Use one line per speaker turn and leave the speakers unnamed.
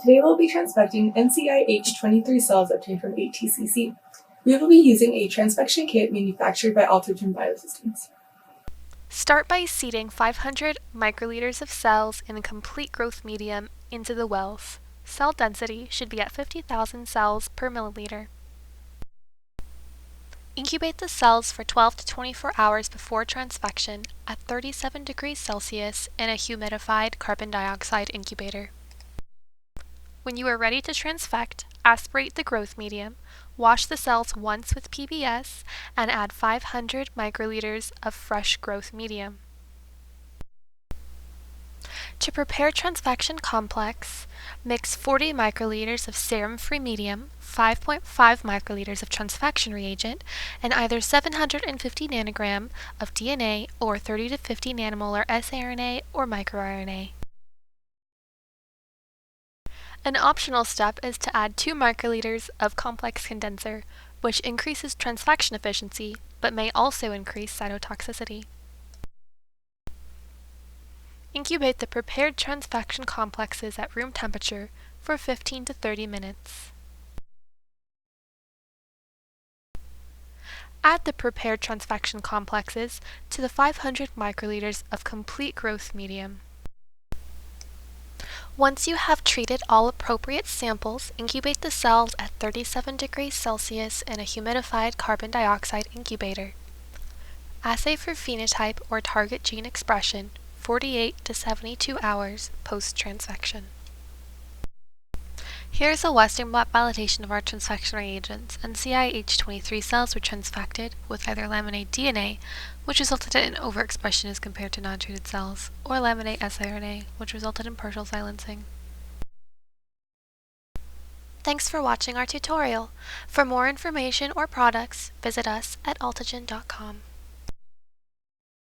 Today we'll be transfecting NCI H23 cells obtained from ATCC. We will be using a transfection kit manufactured by Altogen Biosystems.
Start by seeding 500 microliters of cells in a complete growth medium into the wells. Cell density should be at 50,000 cells per milliliter. Incubate the cells for 12 to 24 hours before transfection at 37 degrees Celsius in a humidified carbon dioxide incubator. When you are ready to transfect, aspirate the growth medium, wash the cells once with PBS, and add 500 microliters of fresh growth medium. To prepare transfection complex, mix 40 microliters of serum-free medium, 5.5 microliters of transfection reagent, and either 750 nanogram of DNA or 30 to 50 nanomolar siRNA or microRNA. An optional step is to add 2 microliters of complex condenser, which increases transfection efficiency, but may also increase cytotoxicity. Incubate the prepared transfection complexes at room temperature for 15 to 30 minutes. Add the prepared transfection complexes to the 500 microliters of complete growth medium. Once you have treated all appropriate samples, incubate the cells at 37 degrees Celsius in a humidified carbon dioxide incubator. Assay for phenotype or target gene expression 48 to 72 hours post-transfection. Here is a Western blot validation of our transfection reagents. NCI H23 cells were transfected with either laminate DNA, which resulted in overexpression as compared to non-treated cells, or laminate siRNA, which resulted in partial silencing. Thanks for watching our tutorial. For more information or products, visit us at altogen.com.